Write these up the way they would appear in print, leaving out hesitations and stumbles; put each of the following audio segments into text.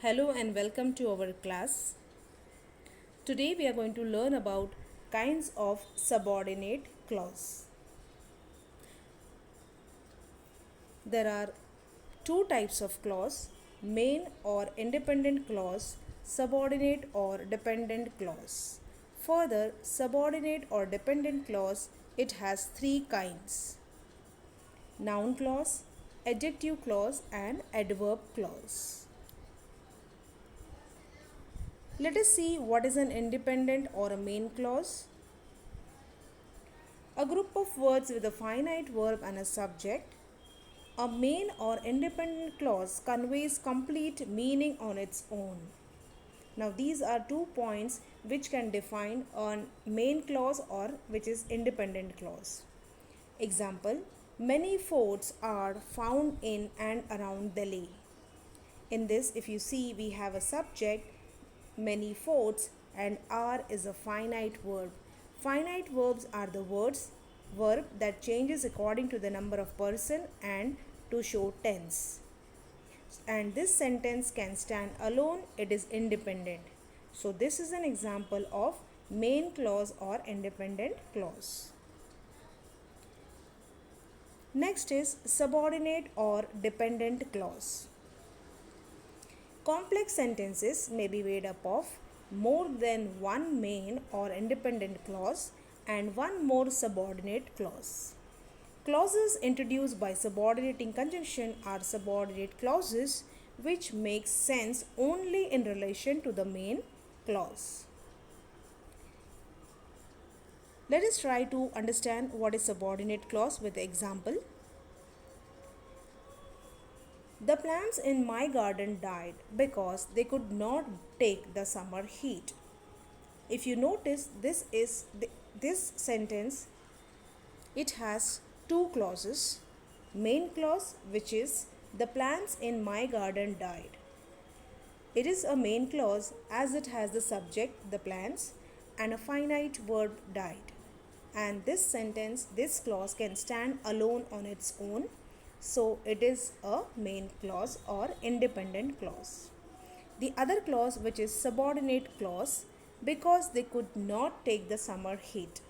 Hello and welcome to our class. Today we are going to learn about kinds of subordinate clause. There are two types of clause: main or independent clause, subordinate or dependent clause. Further, subordinate or dependent clause, it has three kinds: noun clause, adjective clause and adverb clause. Let us see what is an independent or a main clause. A group of words with a finite verb and a subject. A main or independent clause conveys complete meaning on its own. Now these are 2 points which can define a main clause or which is independent clause. Example: many forts are found in and around Delhi. In this, if you see, we have a subject, many forts, and are is a finite verb. Finite verbs are the verb that changes according to the number of person and to show tense. And this sentence can stand alone, it is independent. So this is an example of main clause or independent clause. Next is subordinate or dependent clause. Complex sentences may be made up of more than one main or independent clause and one more subordinate clause. Clauses introduced by subordinating conjunction are subordinate clauses which make sense only in relation to the main clause. Let us try to understand what is subordinate clause with the example. The plants in my garden died because they could not take the summer heat. If you notice, this sentence, it has two clauses. Main clause, which is the plants in my garden died. It is a main clause as it has the subject, the plants, and a finite verb, died. And this sentence, this clause can stand alone on its own. So it is a main clause or independent clause. The other clause, which is subordinate clause, because they could not take the summer heat.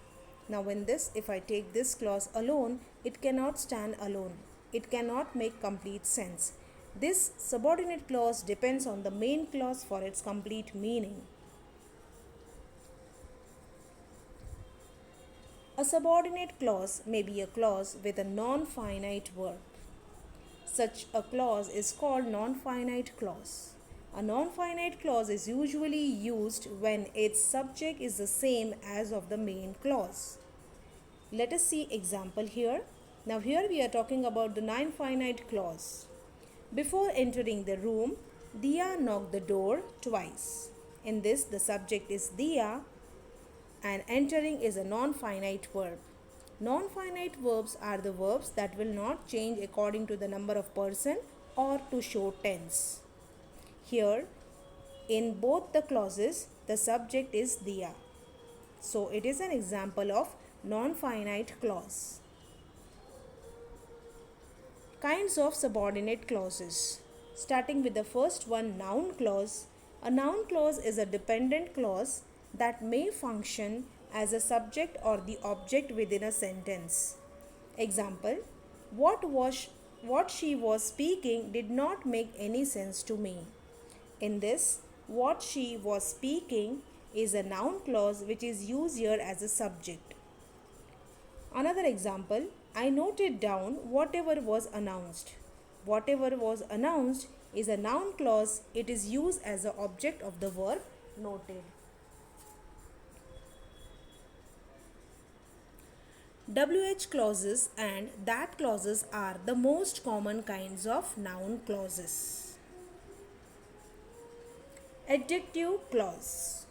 Now in this, if I take this clause alone, it cannot stand alone. It cannot make complete sense. This subordinate clause depends on the main clause for its complete meaning. A subordinate clause may be a clause with a non-finite verb. Such a clause is called non-finite clause. A non-finite clause is usually used when its subject is the same as of the main clause. Let us see example here. Now here we are talking about the non-finite clause. Before entering the room, Diya knocked the door twice. In this, the subject is Diya and entering is a non-finite verb. Non-finite verbs are the verbs that will not change according to the number of person or to show tense. Here, in both the clauses, the subject is Diya. So it is an example of non-finite clause. Kinds of subordinate clauses. Starting with the first one, noun clause. A noun clause is a dependent clause that may function as a subject or the object within a sentence. Example: what she was speaking did not make any sense to me. In this, what she was speaking is a noun clause which is used here as a subject. Another example: I noted down whatever was announced. Whatever was announced is a noun clause. It is used as the object of the verb noted. WH clauses and that clauses are the most common kinds of noun clauses. Adjective clause.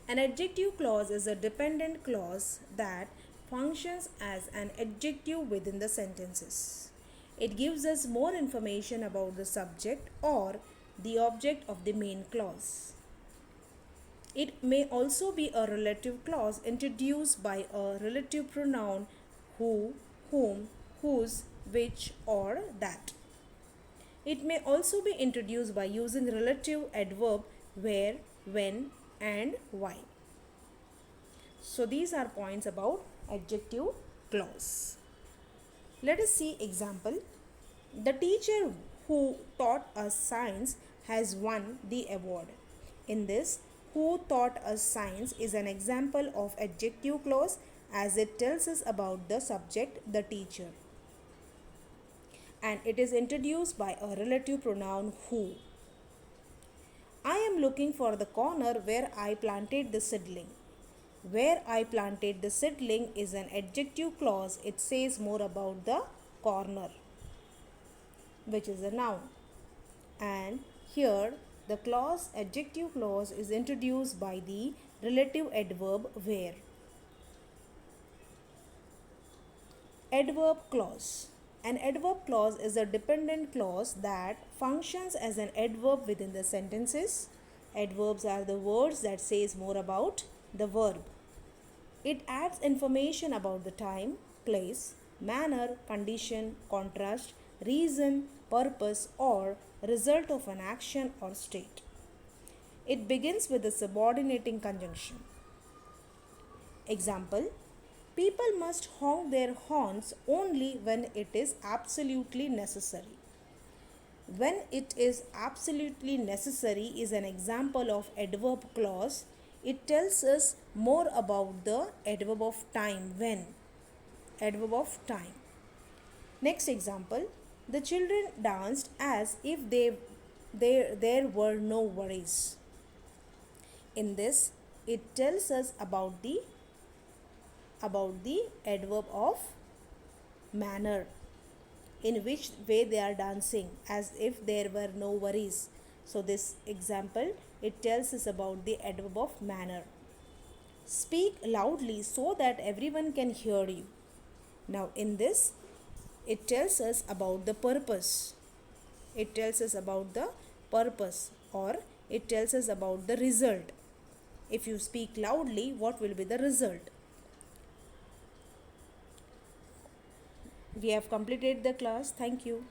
An adjective clause is a dependent clause that functions as an adjective within the sentences. It gives us more information about the subject or the object of the main clause. It may also be a relative clause introduced by a relative pronoun who, whom, whose, which, or that. It may also be introduced by using relative adverb where, when, and why. So these are points about adjective clause. Let us see example. The teacher who taught us science has won the award. In this, who taught us science is an example of adjective clause as it tells us about the subject, the teacher. And it is introduced by a relative pronoun who. I am looking for the corner where I planted the seedling. Where I planted the seedling is an adjective clause. It says more about the corner, which is a noun. And here the clause, adjective clause, is introduced by the relative adverb where. Adverb clause. An adverb clause is a dependent clause that functions as an adverb within the sentences. Adverbs are the words that says more about the verb. It adds information about the time, place, manner, condition, contrast, reason, purpose, or result of an action or state. It begins with a subordinating conjunction. Example: people must honk their horns only when it is absolutely necessary. When it is absolutely necessary is an example of adverb clause. It tells us more about the adverb of time, when. Adverb of time. Next example, the children danced as if there were no worries. In this, it tells us about the adverb of manner, in which way they are dancing as if there were no worries. So this example, it tells us about the adverb of manner. Speak loudly so that everyone can hear you. Now in this, it tells us about the purpose. It tells us about the purpose, or it tells us about the result. If you speak loudly, what will be the result? We have completed the class. Thank you.